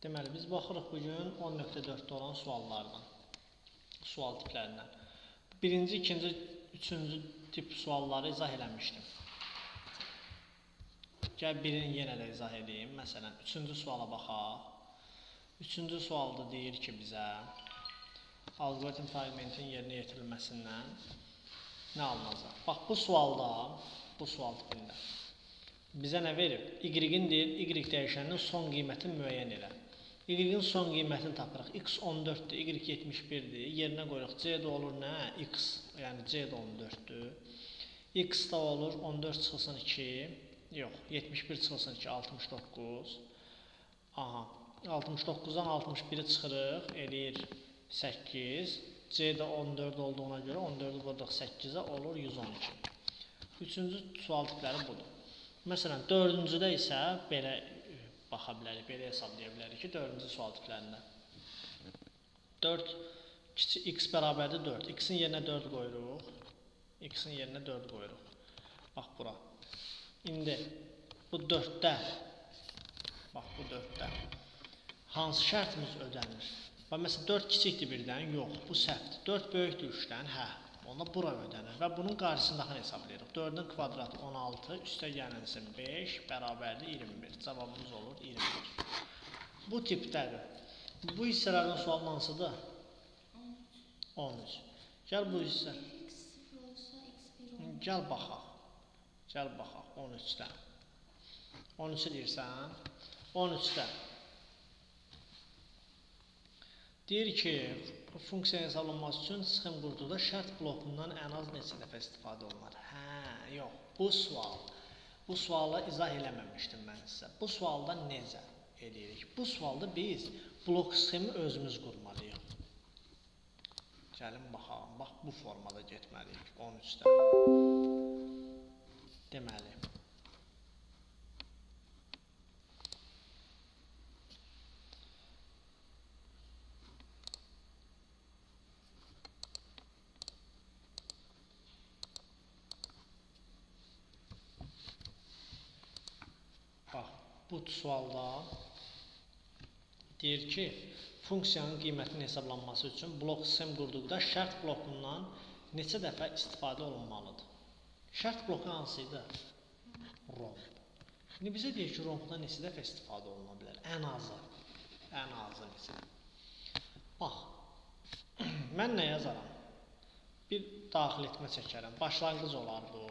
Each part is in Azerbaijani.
Deməli, biz baxırıq bugün 10.4-də olan suallardan, sual tiplərindən. Birinci, ikinci, üçüncü tip sualları izah eləmişdim. Gəl birini yenə də izah edeyim. Məsələn, üçüncü suala baxaq. Üçüncü sualda deyir ki, bizə alqoritm fragmentin yerinə yetirilməsindən nə alınacaq? Bax, bu sualda, bu sual tipində bizə nə verib? Y-in deyir, Y dəyişəninin son qiymətini müəyyən elə. Y-in son qiymətini tapırıq. X 14-dür, Y 71-dir. Yerinə qoyuruq. C də olur nə? X, yəni C də 14-dür. X da olur 14 çıxılsın 2. Yox, 71 çıxılsın 2, 69. Aha, 69-dan 61-i çıxırıq, eləyir 8. C də 14 olduğuna görə 14-ü qoyduq 8-ə, olur 112. Üçüncü sual tipləri budur. Məsələn, dördüncüdə isə belə baxa bilərik, belə hesablaya bilərik ki, dördüncü sual tiplərində 4 kiçik x bərabərdir 4. X-in yerinə 4 qoyuruq. X-in yerinə 4 qoyuruq. Bax bura. İndi bu 4-də, bax bu 4-də hansı şərtimiz ödənir? Bax, məsələn, 4 kiçikdir 1-dən, yox, bu səhvdir. 4 böyükdür 3-dən, hə, ona bura ödənir və bunun qarşısındakını hesablayırıq. 4-ün kvadratı 16, üstə gələnisi 5, bərabərdir 21. Cavabımız olur 21. Bu tipdədir. Bu hissələrdən sual hansıdır? 13. Gəl bu hissə. Gəl baxaq. Gəl baxaq 13-dən. 13-ü deyirsən. 13-də. Deyir ki, funksiya hesablanması üçün sxem qurduqda şərt blokundan ən az neçə dəfə istifadə olunur? Hə, yox. Bu suala izah eləməmişdim mən sizə. Bu sualda necə edirik? Bu sualda biz blok sxemi özümüz qurmalıyıq. Gəlin baxalım. Bax, bu formada getməliyik 13-də. Deməli. Bax, bu sualda deyir ki, funksiyanın qiymətinin hesablanması üçün blok sxem qurduqda şərt blokundan neçə dəfə istifadə olunmalıdır? Şərt bloku hansıydı? Romb. İndi bizə deyir ki, rombdan neçə dəfə istifadə oluna bilər? Ən azı. Ən azı neçə? Bax, mən nə yazaram? Bir daxil etmə çəkərəm. Başlanğıc olar bu.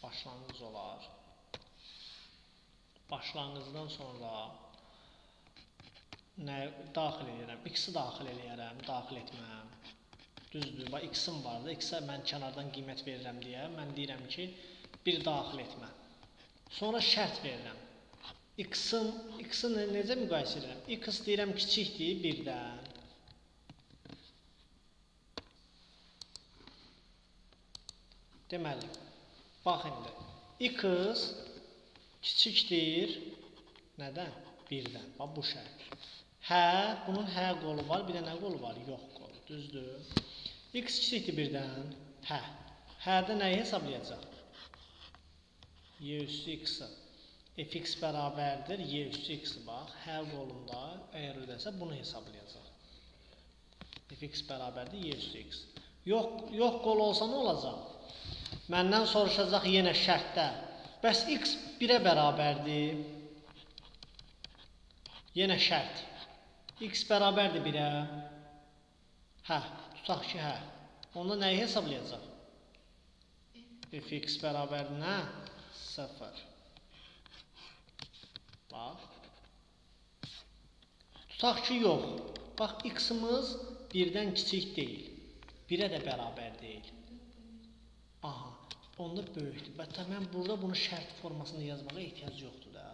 Başlanğıc olar. Başlanğıcdan sonra nə daxil edirəm? X-i daxil eləyərəm, daxil etməm. Düzdür, bax, X-im vardı. X-ə mən kənardan qiymət verirəm deyə mən deyirəm ki, bir daxil etmə. Sonra şərt verirəm. X-i necə müqayisə edirəm? X deyirəm kiçikdir 1-dən. Deməli, bax indi. X kiçikdir nədən? 1-dən. Bax, bu şərt. Hə, bunun hə qolu var, bir də nə qolu var? Yox qolu, düzdür. X kiçikdir 1-dən. Hə. Hədə nəyi hesablayacaq? Y üstü X-i. Fx bərabərdir, Y üstü X-i bax. Hə qolunda əgər ödəsə bunu hesablayacaq. Fx bərabərdir, Y üstü X. Yox qol olsa nə olacaq? Məndən soruşacaq yenə şərtdə. Bəs X 1-ə bərabərdir. Yenə şərt. X bərabərdir 1-ə. Hə, tutaq ki, hə. Onda nəyi hesablayacaq? Fx bərabərdir nə? 0. Bax. Tutaq ki, yox. Bax, X-imiz 1-dən kiçik deyil. 1-ə də bərabər deyil. Aha, onda böyükdür. Bətə mən burada bunu şərt formasında yazmağa ehtiyac yoxdur da.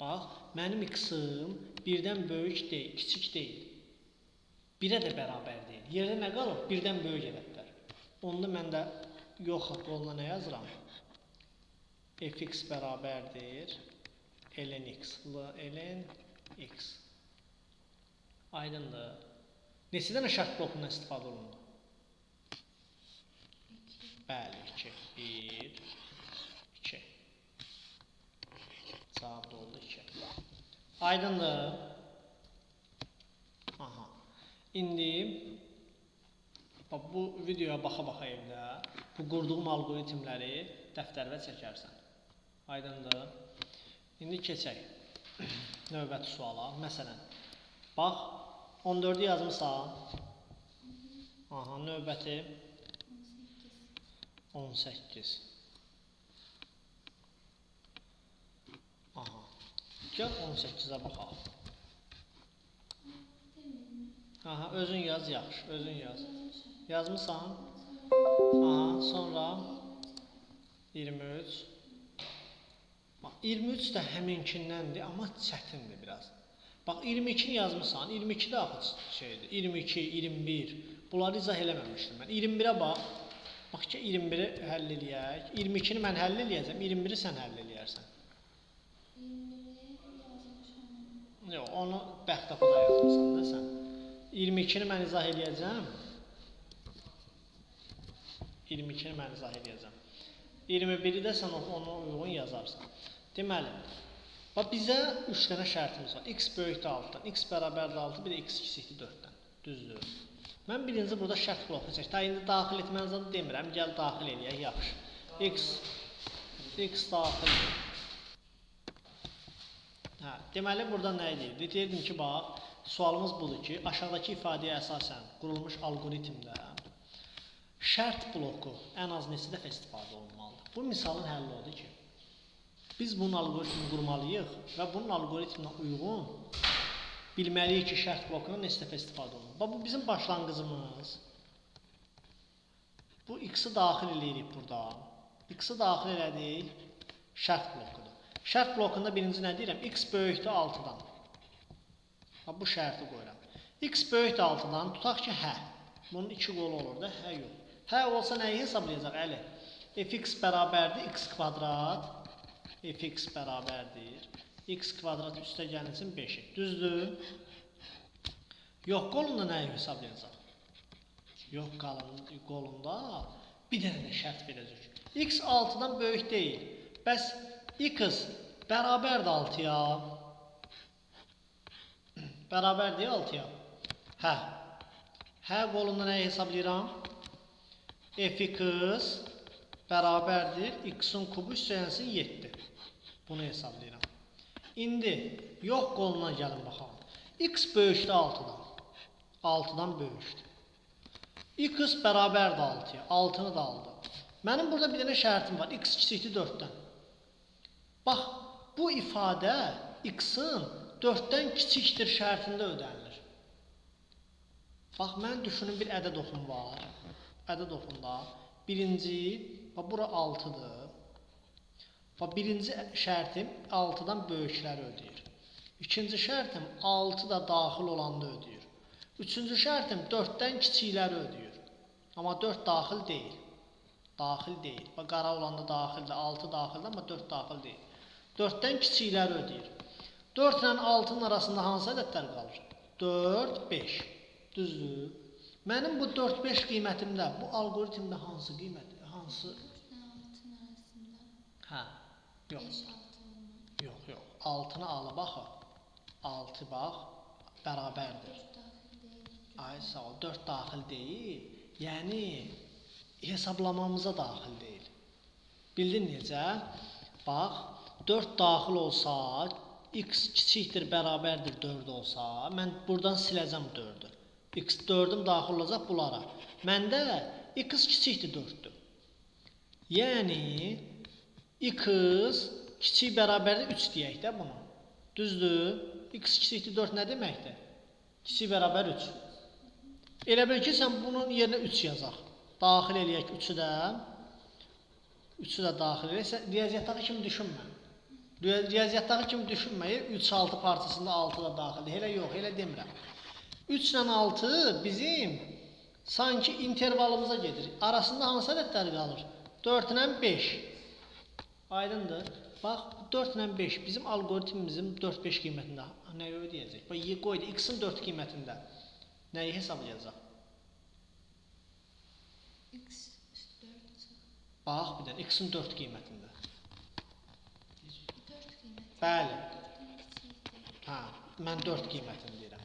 Bax, mənim X-im 1-dən böyük deyil, kiçik deyil. 1-ə də bərabər deyil. Yerdə nə qalıb? 1-dən böyük ədədlər. Onda mən də yox qoluna nə yazıram? Fx bərabərdir ln x. Ln x. Aydındır. Neçə dənə şərt blokundan istifadə olundu? Bəli, 2. 1, 2. Cavab da oldu 2. Aydındır. Aha. İndi bu videoya baxa-baxa evdə bu qurduğum algoritmləri dəftərə çəkərsən. Aydındır. İndi keçək növbəti suala. Məsələn, bax 14-ü yazmısan. Aha, növbəti 18. Aha. Gəl 18-ə baxaq. Aha, özün yaz, yaxşı, özün yaz. Yazmısan? Aha, sonra 23. 23 də həminkindəndir, amma çətindir biraz. Bax, 22-ni yazmısan, 22 də axı şeydir. 22, 21, bunları izah eləməmişdim mən. 21-ə bax. Bax ki, 21-i həll eləyək. 22-ni mən həll eləyəcəm, 21-i sən həll eləyərsən. 21-i yazmışam. Yox, onu bəxtəxuda yazmışsan da sən. 22-ni mən izah eləyəcəm. 22-ni mən izah eləyəcəm. 21-i də sən ona uyğun yazarsan. Deməli, bizə 3 dənə şərtimiz var. X böyükdür 6-dan, x bərabərdir 6, bir də x kiçikdir 4-dən. Düzdür. Mən birinci burada şərt bloku çək. Ta indi daxil etmənizdən demirəm. Gəl daxil eləyək, yaxşı. X daxildir. Deməli, burada nə edir? Deyirdim ki, bax, sualımız budur ki, aşağıdakı ifadəyə əsasən qurulmuş algoritmdə şərt bloku ən az neçə dəfə istifadə olunmalıdır. Bu misalın həlli odur ki, biz bunun algoritmini qurmalıyıq və bunun algoritminə uyğun bilməliyik ki, şərt blokuna neçə dəfə istifadə olunur. Bu bizim başlanğıcımız. Bu x-i daxil eləyirik burada. X-i daxil elədik, şərt blokudur. Şərt blokunda birinci nə deyirəm? X böyükdür 6-dan. Bu şərti qoyuram. X böyükdür 6-dan, tutaq ki, hə. Bunun 2 qolu olur da, hə yox. Hə olsa nəyi hesablayacaq, əli? Fx bərabərdir, x kvadrat. Fx bərabərdir. X kvadrat üstə gəlinsin 5-i. Düzdür? Yox, qolunda nəyi hesablayacaq? Yox, qolunda bir dənə də şərt verəcək. X 6-dan böyük deyil. Bəs x bərabərdir 6-ya. Bərabərdir 6-ya. Hə. Hə qolunda nəyi hesablayıram? Fx bərabərdir. X-in kubu üstəyənsin 7. Bunu hesablayıram. İndi yox qoluna gəlin baxalım. X böyükdür 6-dan. 6-dan böyükdür. X bərabərdir 6-ya. 6-nı da aldı. Mənim burada bir dənə şərtim var. X kiçikdir 4-dən. Bax, bu ifadə X-in 4-dən kiçikdir şərtində ödənilir. Bax, mən düşünün bir ədəd oxum var. Ədəd oxumda. Birinci, bura 6-dır. Birinci şərtim 6-dan böyükləri ödəyir. İkinci şərtim 6 da daxil olanda ödəyir. Üçüncü şərtim 4-dən kiçikləri ödəyir. Amma 4 daxil deyil. Daxil deyil. Qara olanda daxildir, 6 daxildir, amma 4 daxil deyil. 4-dən kiçikləri ödəyir. 4 ilə 6-nın arasında hansı ədədlər qalır? 4, 5. Düzdür. Mənim bu 4, 5 qiymətimdə, bu algoritmdə hansı qiymət? Hansı? 6-nın arasında. Hə. Yox. 5, 6 olmaz. Yox, yox. 6-nı al, baxın. 6 bax, bərabərdir. 4 daxil deyil. Ay, sağ ol. 4 daxil deyil. Yəni, hesablamamıza daxil deyil. Bildin necə? Bax, 4 daxil olsa, x kiçikdir, bərabərdir 4 olsa, mən buradan siləcəm 4-ü. X 4-üm daxil olacaq bunlara. Məndə x kiçikdir 4-dür. Yəni, x kiçik bərabərdir 3 deyək də bunu. Düzdür? X kiçikdir 4 nə deməkdir? Kiçik bərabər 3. Elə bil ki, sən bunun yerinə 3 yazaq. Daxil eləyək 3-ü də. 3-ü də daxil eləyək. Riyaziyyatdakı kimi düşünmə. Riyaziyyatdakı kimi düşünməyib 3-6 parçasında 6 da daxildir. Elə yox, elə demirəm. 3 ilə 6 bizim sanki intervalımıza gedir. Arasında hansı ədədlər qalır? 4 ilə 5. Aydındır. Bax, 4 ilə 5 bizim algoritmimizin 4-5 qiymətində nəyi ödəyəcək? Bax, qoydu, x-in 4 qiymətində nəyi hesablayacaq? X 4. Bax, bir dənə, x-in 4 qiymətində. 4 qiymət. Bəli. Hə, mən 4 qiymətini deyirəm.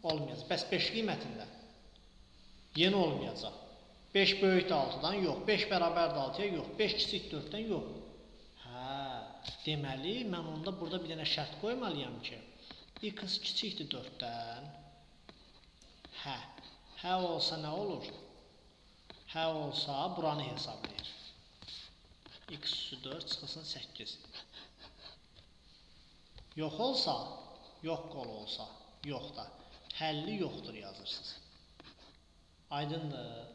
Olmayacaq. Bəs 5 qiymətində? Yenə olmayacaq. 5 böyükdür 6-dan? Yox. 5 bərabərdir 6-ya? Yox. 5 kiçik 4-dən? Yox. Hə, deməli, mən onda burada bir dənə şərt qoymalıyam ki, x kiçikdir 4-dən. Hə. Hə olsa nə olur? Hə olsa buranı hesablayır. X üstü 4 çıxılsın 8. Yox olsa, yox qolu olsa, yox da. Həlli yoxdur yazırsınız. Aydındır.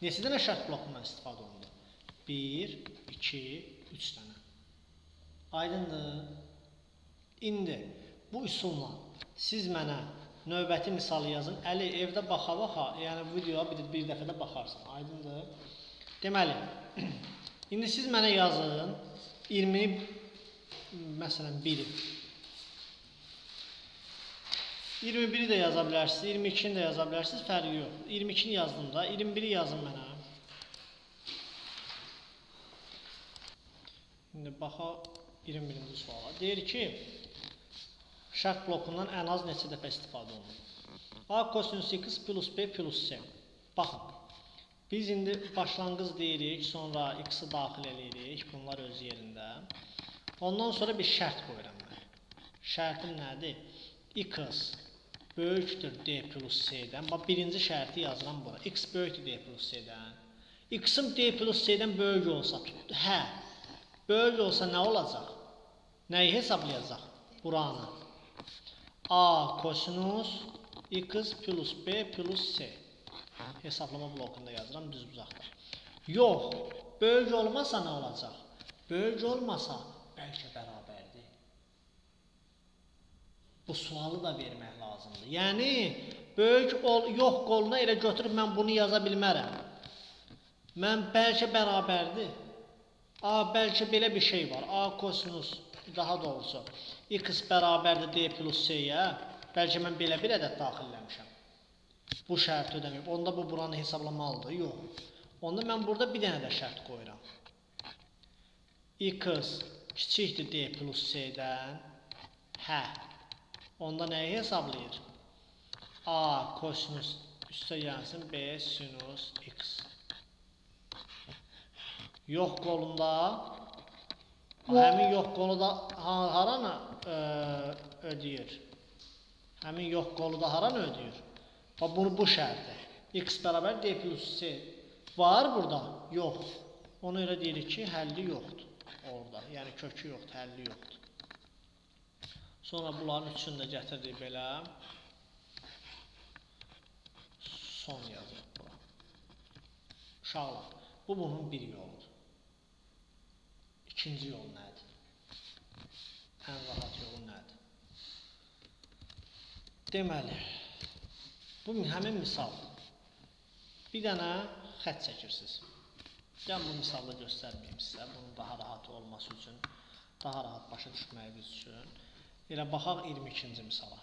Neçə dənə şərt blokundan istifadə olundu? 1, 2, 3 dənə. Aydındır. İndi bu üsulla siz mənə növbəti misalı yazın. Əli evdə baxa-baxa, yəni videoya bir dəfə də baxarsan. Aydındır. Deməli, indi siz mənə yazın 20-ni, məsələn 1-i. 21-i də yaza bilərsiniz, 22-ni də yaza bilərsiniz, fərqi yox. 22-ni yazdım da, 21-i yazın mənə. İndi baxa 21-ci suala. Deyir ki, şərt blokundan ən az neçə dəfə istifadə olunur? A kosinus x plus b plus c. Baxın, biz indi başlanğıc deyirik, sonra x-i daxil edirik, bunlar öz yerində. Ondan sonra bir şərt qoyuram mən. Şərtim nədir? X böyükdür d plus c-dən. Bax, birinci şərti yazıram bura. X böyükdür d plus c-dən. X-im d plus c-dən böyük olsa, hə, böyük olsa nə olacaq? Nəyi hesablayacaq? Buranı. A kosinus x plus b plus c. Hesablama blokunda yazıram düz uzaqda. Yox, böyük olmasa nə olacaq? Böyük olmasa bəlkə bərabərdir. Bu sualı da vermək lazımdır. Yəni, yox qoluna elə götürüb mən bunu yaza bilmərəm. Mən bəlkə bərabərdir. A, bəlkə belə bir şey var. A kosinus, daha doğrusu, x bərabərdir d plus c-yə. Bəlkə mən belə bir ədəd daxilləmişəm. Bu şərti ödəməyib. Onda bu buranı hesablamalıdır. Yox. Onda mən burada bir dənə də şərt qoyuram. X kiçikdir d plus c-dən. Hə. Onda nəyi hesablayır? A kosinus üstə gəlsin b sinus x. Yox qolunda həmin yox qolu da haranı ödəyir? Həmin yox qolu da haranı ödəyir? Bu şərtdir. X bərabər d plus c. Var burada? Yox. Ona görə deyirik ki, həlli yoxdur orada. Yəni kökü yoxdur, həlli yoxdur. Sonra bunların üçünü də gətirdik belə. Son yazıq bura. Uşaqlar, bu bunun bir yoludur. İkinci yol nədir? Ən rahat yolu nədir? Deməli, bu həmin misal. Bir dənə xət çəkirsiniz. Mən bu misalda göstərməyim sizə. Bunun daha rahat olması üçün, daha rahat başa düşməyiniz üçün. Elə baxaq 22-ci misala.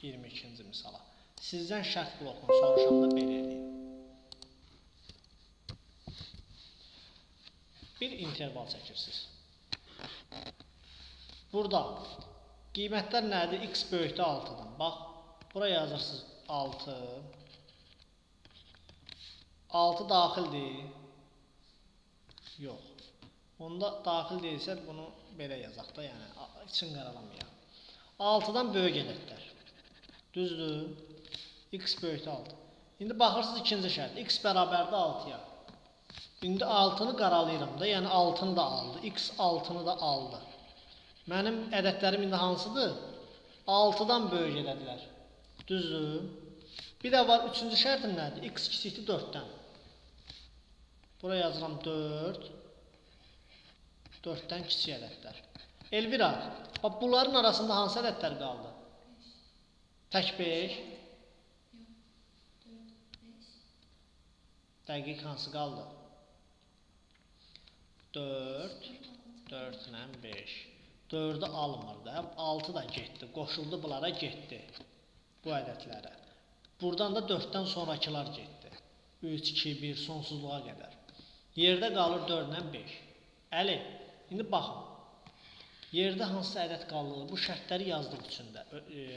22-ci misala. Sizdən şərt blokunu soruşanda belə edin. Bir interval çəkirsiniz. Burada qiymətlər nədir? X böyükdə 6-dan. Bax, buraya yazırsınız 6. 6 daxildir. Yox. Onda daxil deyilsə bunu belə yazaq da, yəni için qaralamayaq. 6-dan böyük ədədlər. Düzdür? X böyükdə 6. İndi baxırsınız ikinci şərt. X bərabərdir 6-ya. İndi 6-nı qaralayıram da, yəni 6-nı da aldı. X 6-nı da aldı. Mənim ədədlərim indi hansıdır? 6-dan böyük ədədlər. Düzdür? Bir də var, üçüncü şərtim nədir? X kiçikdir 4-dən. Buraya yazıram 4. 4-dən kiçik ədədlər. Elvira, bunların arasında hansı ədədlər qaldı? Tək 5. Dəqiq hansı qaldı? 4. 4 ilə 5. 4-ü almır da. 6 da getdi. Qoşuldu bunlara getdi. Bu ədədlərə. Buradan da 4-dən sonrakılar getdi. 3, 2, 1, sonsuzluğa qədər. Yerdə qalır 4 ilə 5. Əli, indi baxın. Yerdə hansı ədəd qaldı? Bu şərtləri yazdıq içində.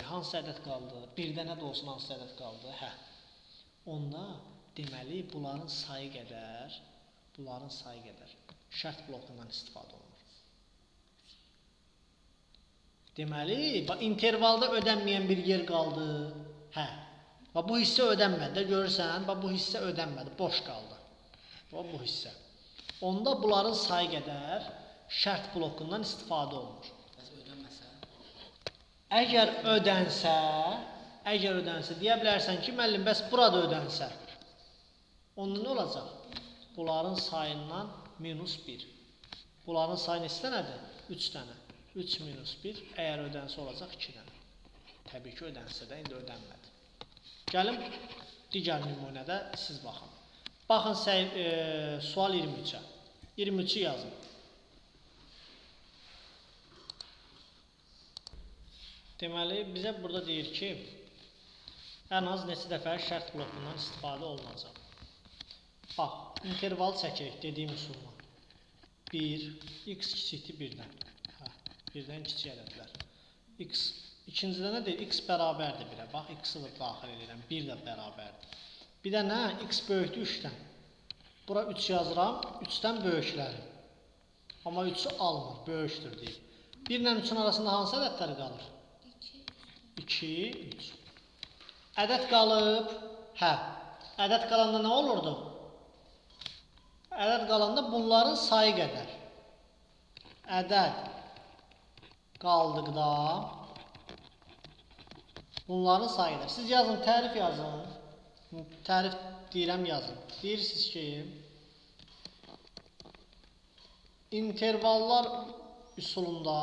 Hansı ədəd qaldı? Bir dənə də olsun hansı ədəd qaldı? Hə. Onda deməli bunların sayı qədər şərt blokundan istifadə olunur. Deməli, intervalda ödənməyən bir yer qaldı. Hə. Bu hissə ödənmədi də görürsən, bu hissə ödənmədi, boş qaldı. Bu hissə. Onda bunların sayı qədər şərt blokundan istifadə olunur. Əgər ödənsə, deyə bilərsən ki, müəllim, bəs burada ödənsə, onda nə olacaq? Bunların sayından -1. Bunların sayı neçə dənədir? 3 dənə. 3 minus 1, əgər ödənsə olacaq 2 dənə. Təbii ki, ödənsə də indi ödənmədi. Gəlim, digər nümunədə siz baxın. Baxın, sual 23-ə. 23-ü yazın. Deməli, bizə burada deyir ki, ən az neçə dəfə şərt blokundan istifadə olunacaq. Bax, interval çəkirik dediyim üsulla. 1, x kiçikdir 1-dən. Birdən kiçik ədədlər. X, ikincidə nə deyir? X bərabərdir 1-ə. Bax, x-i də daxil edirəm. 1 də bərabərdir. Bir də nə? X böyükdür 3-dən. Bura 3 yazıram, 3-dən böyükləri. Amma 3-ü almır, böyükdür deyib. 1 ilə 3-ün arasında hansı ədədlər qalır? 2, 3. Ədəd qalıb. Hə. Ədəd qalanda nə olurdu? Ədəd qalanda bunların sayı qədər. Ədəd qaldıqda bunların sayı qədər. Siz yazın, tərif yazın. Tərif deyirəm yazın. Deyirsiniz ki, intervallar üsulunda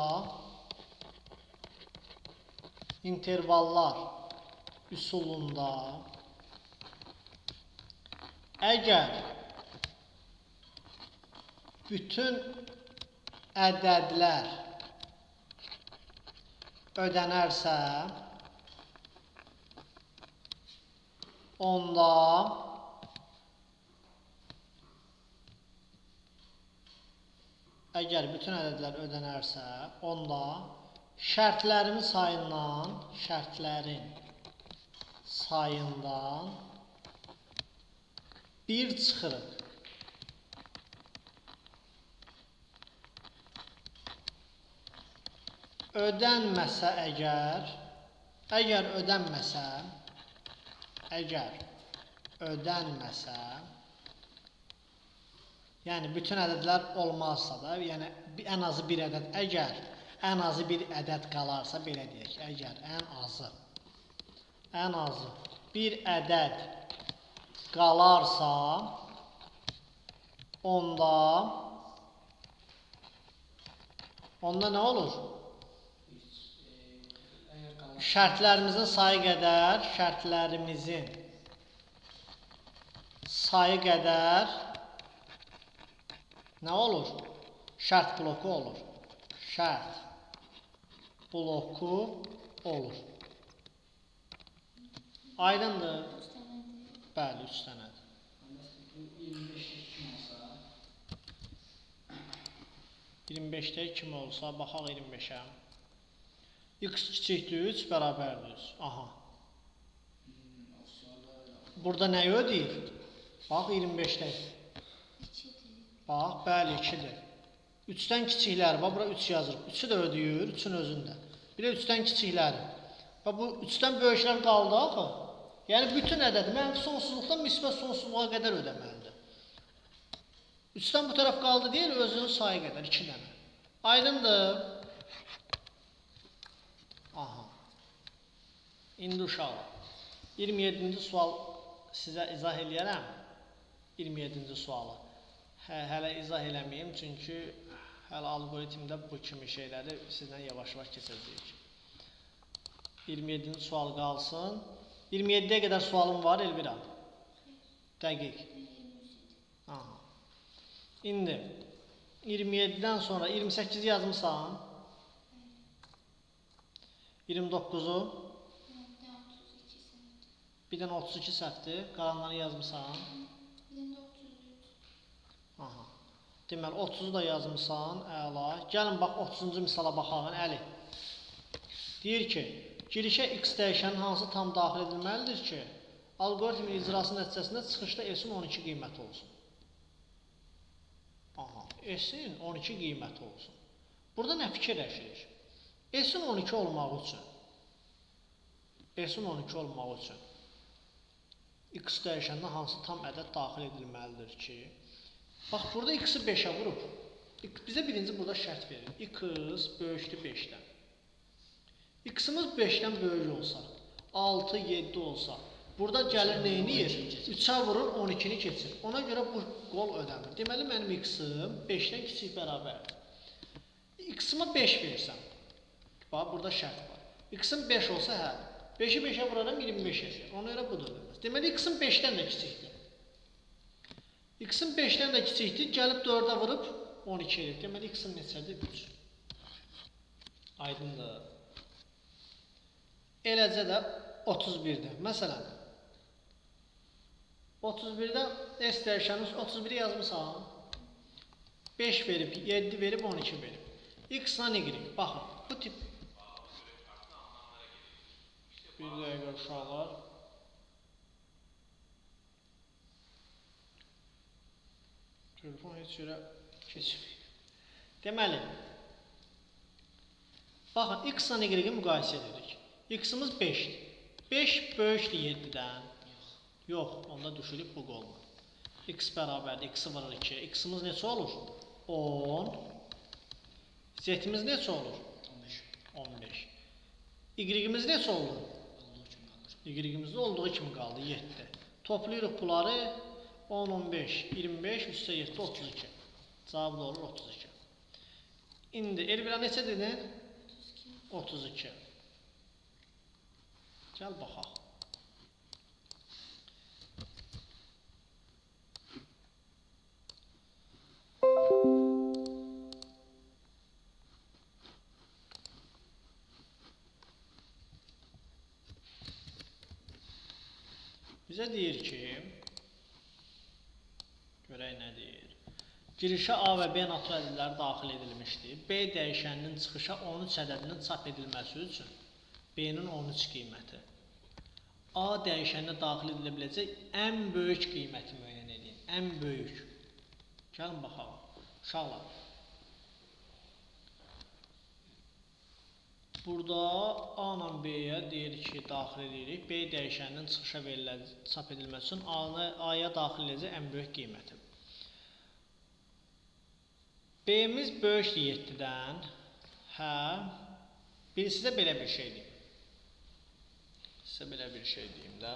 əgər bütün ədədlər ödənərsə, onda şərtlərin sayından 1 çıxırıq. Ödənməsə əgər ödənməsə, yəni bütün ədədlər olmazsa da, yəni ən azı bir ədəd, əgər ən azı bir ədəd qalarsa, belə deyək, əgər ən azı bir ədəd qalarsa, onda nə olur? Şərtlərimizin sayı qədər nə olur? Şərt bloku olur. Aydındır? Bəli, 3 dənədir. 25-də 2 olsa, baxaq 25-ə. X kiçikdir 3, bərabərdir 3. Aha. Burada nəyi ödəyir? Bax, 25-də. Bax, bəli, 2-dir. 3-dən kiçikləri, bax, bura 3 yazırıq. 3-ü də ödəyir, 3-ün özündə. Bir də 3-dən kiçikləri. Bax, bu 3-dən böyüklər qaldı axı. Yəni, bütün ədəd mənfi sonsuzluqdan müsbət sonsuzluğa qədər ödəməlidir. 3-dən bu tərəf qaldı deyil, özünün sayı qədər, 2 dənə. Aydındır? Aha. İndi uşaqlar. 27-ci sual sizə izah eləyərəm. 27-ci sualı. Hələ izah eləməyim, çünki hələ algoritmdə bu kimi şeyləri sizdən yavaş-yavaş keçəcəyik. 27-ci sual qalsın. 27-yə qədər sualım var, Elvira. Dəqiq. Aha. İndi 27-dən sonra 28 yazmısan. 29-u. Bir dənə 32 səhvdir. Qalanları yazmısan. Aha. Deməli 30-u da yazmısan, əla. Gəlin bax 30-cu misala baxaq, Əli. Deyir ki, girişə x dəyişənin hansı tam daxil edilməlidir ki, alqoritmin icrası nəticəsində çıxışda s-in 12 qiyməti olsun. Aha, s-in 12 qiyməti olsun. Burada nə fikirləşirik? S-in 12 olmağı üçün x dəyişəninə hansı tam ədəd daxil edilməlidir ki, bax, burada x-i 5-ə vurub. Bizə birinci burada şərt verir. X böyükdür 5-dən. X-imiz 5-dən böyük olsa, 6, 7 olsa, burada gəlir neyiniyir? 3-ə vurur, 12-ni keçir. Ona görə bu qol ödəmir. Deməli, mənim x-im 5-dən kiçik bərabərdir. X-ima 5 versəm, bax, burada şərt var. X-im 5 olsa, hə, 5-i 5-ə vuraram, 25 edir. Ona görə bu da ödəmir. Deməli, x-im 5-dən də kiçikdir. X-im 5-dən də kiçikdir, gəlib 4-ə vurub 12 edir. Deməli, x-im neçədir? 3. Aydındır. Eləcə də 31-dir. Məsələn, 31-də s dəyişənimiz 31-i yazmışam. 5 verib, 7 verib, 12 verib. X-la y. Baxın, bu tip. Bir dəqiqə uşaqlar. Telefon heç yerə keçməyib. Deməli, baxın, x-la y-i müqayisə edirik. X-imiz 5-dir. 5 böyükdür 7-dən. Yox, onda düşürük bu qolma. X bərabərdir, x-i vurur 2. X-imiz neçə olur? 10. Z-imiz neçə olur? 15. Y-imiz neçə olur? Y-imiz də olduğu kimi qaldı, 7. Toplayırıq bunları. 10, 15, 25, üstə 7, 32. Cavab da olur 32. İndi Elvira neçə dedin? 32. Gəl baxaq. Bizə deyir ki, görək nə deyir. Girişə A və B natural ədədləri daxil edilmişdir. B dəyişəninin çıxışa 13 ədədinin çap edilməsi üçün B-nin 13 qiyməti. A dəyişəninə daxil edilə biləcək ən böyük qiyməti müəyyən edin. Ən böyük. Gəlin baxalım. Uşaqlar. Burada A ilə B-yə deyir ki, daxil edirik. B dəyişəninin çıxışa çap edilməsi üçün A-ya daxil edəcək ən böyük qiyməti. B-miz böyükdür 7-dən. Hə. Birisi də belə bir şey deyim. Sizə belə bir şey deyim də.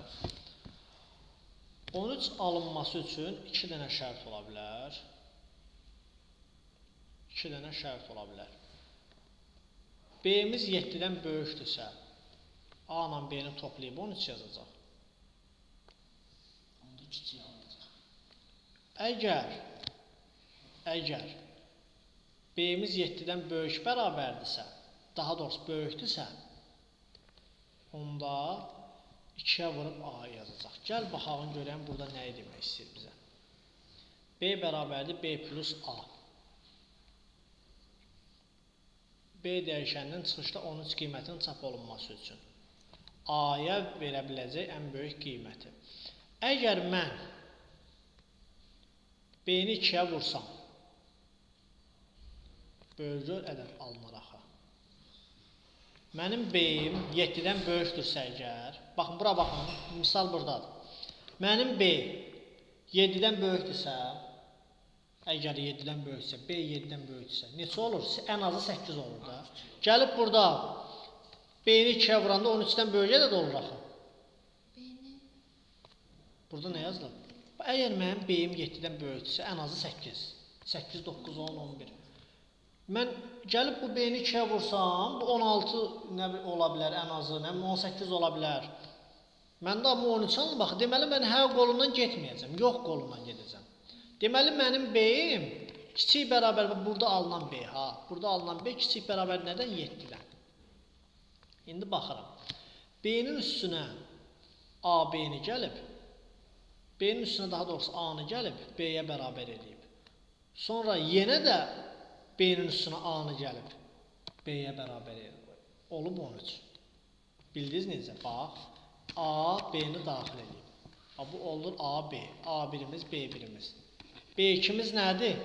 13 alınması üçün 2 dənə şərt ola bilər. 2 dənə şərt ola bilər. B-miz 7-dən böyükdürsə, A ilə B-ni toplayıb 13 yazacaq. Onda kiçik alacaq. Əgər B-miz 7-dən böyük bərabərdirsə, daha doğrusu böyükdürsə, onda 2-yə vurub A yazacaq. Gəl baxağın görəyəm burada nəyi demək istəyir bizə. B bərabərdir B plus A. B dəyişəninin çıxışda 13 qiymətinin çap olunması üçün A-ya verə biləcək ən böyük qiyməti. Əgər mən B-ni 2-yə vursam, böyük ədəd alınır axı. Mənim B-im 7-dən böyükdürsə əgər, baxın, bura baxın, misal buradadır. Mənim B 7-dən böyükdürsə, əgər 7-dən böyüksə, B 7-dən böyüksə, neçə olur? Ən azı 8 olur da. Gəlib burada B-ni 2-yə vuranda 13-dən böyük ədəd olur axı. Burada nə yazılır? Əgər mənim B-im 7-dən böyükdürsə, ən azı 8. 8, 9, 10, 11. Mən gəlib bu B-ni 2-yə vursam, bu 16 nə ola bilər ən azı, nə 18 ola bilər. Mən də bu 13 alın, bax, deməli mən hə qolundan getməyəcəm, yox qolundan gedəcəm. Deməli mənim B-im kiçik bərabər, burada alınan B, ha, burada alınan B kiçik bərabər nədən? 7-dən. İndi baxıram. B-nin üstünə A B-ni gəlib, B-nin üstünə daha doğrusu A-nı gəlib, B-yə bərabər edib. Sonra yenə də B-nin üstünə A-nı gəlib B-yə bərabər yerə olub 13. Bildiniz necə? Bax, A B-ni daxil edib. Bu olur A B. A1-imiz, B1-imiz. B2-miz nədir?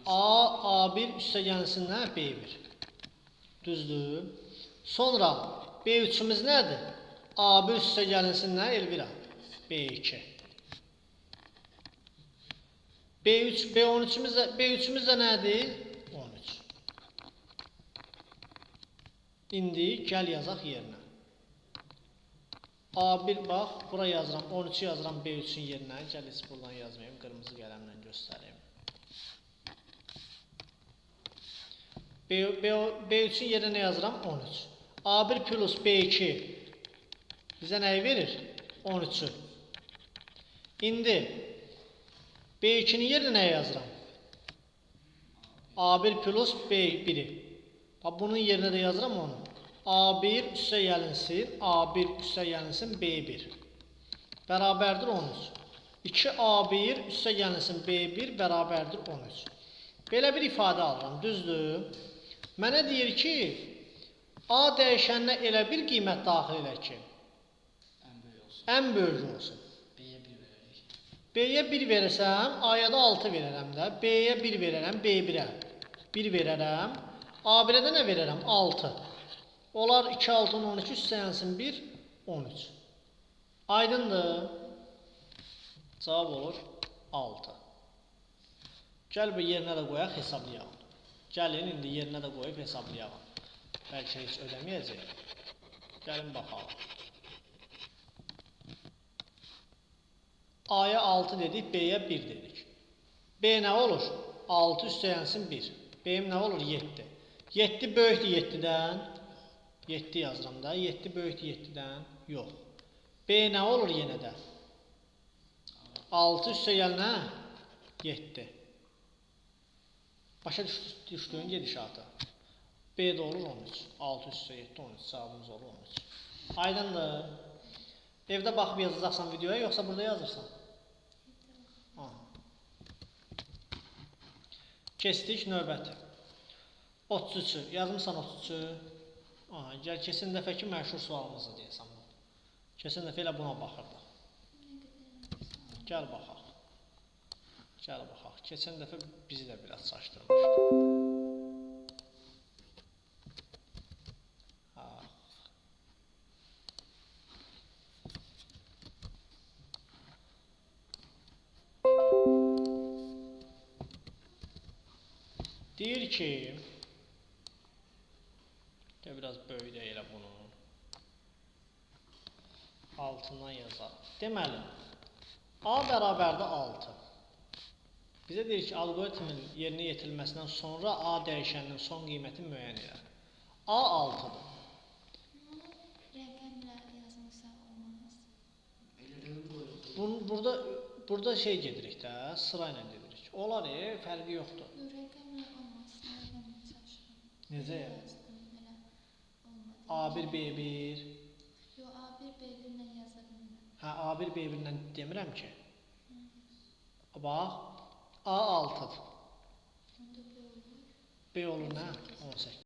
A1 üstəgəlsinlər B1. Düzdür? Sonra B3-ümüz nədir? A1 üstəgəlsinlər Elvira B2. B3'ümüz də nədir? 13. İndi gəl yazaq yerinə. A1 bax, bura yazıram, 13'ü yazıram B3'ün yerinə. Gəl heç buradan yazmayayım, qırmızı qələmlə göstəreyim. B3'ün yerinə yazıram 13. A1 plus B2 bizə nəyi verir? 13'ü. İndi B2'nin yerine ne yazıram? A1 plus B1'i. Bunun yerine de yazıram onu. A1 üstə gəlinsin, A1 üstə gəlinsin B1. Bərabərdir 13. 2A1 üstə gəlinsin B1 bərabərdir 13. Belə bir ifadə alıram, düzdür? Mənə deyir ki, A dəyişəninə elə bir qiymət daxil elə ki, ən böyük olsun. B-yə 1 verirsəm, A-ya da 6 verərəm də. B-yə 1 verərəm, B1-ə 1 verərəm. A1-ə də nə verərəm? 6. Olar 2, 6, 12, üstəyənsin 1, 13. Aydındır. Cavab olur 6. Gəl bu yerinə də qoyaq, hesablayalım. Gəlin, indi yerinə də qoyub hesablayalım. Bəlkə heç ödəməyəcək. Gəlin baxalım. A-ya 6 dedik, B-yə 1 dedik. B nə olur? 6 üstəyənsin 1. B-im nə olur? 7. 7 böyükdür 7-dən. 7 yazıram da. 7 böyükdür 7-dən. Yox. B nə olur yenə də? 6 üstəyənə 7. Başa düşdüyün gedişatı. B də olur 13. 6 üstə 7, 13. Cavabımız olur 13. Aydındır. Evdə baxıb yazacaqsan videoya, yoxsa burada yazırsan? Keçdik növbəti. 33'ü. Yazmısan 33'ü. Gəl keçən dəfəki məşhur sualımızı deyəsən. Keçən dəfə elə buna baxırdıq. Gəl baxaq. Gəl baxaq. Keçən dəfə bizi də biraz çaşdırmışdı. Deyir ki, biraz böyük elə bunun altından yazaq. Deməli, A bərabərdə 6. Bizə deyir ki, algoritmin yerinə yetirilməsindən sonra A dəyişəninin son qiyməti müəyyən edər. A 6'dır. Rəqəmlə yazmasa olmaz. Burada şey gedirik də, sırayla gedirik. Olar, fərqi yoxdur. Rəqəmlə olmaz. Rəqəmlə çalışıram. Necə? Olmadı. A1, B1. Yox, A1, B1 ilə yaza bilmirəm. A1, B1 ilə demirəm ki. Bax, A 6'dır. Onda B olur. B olur nə? 18.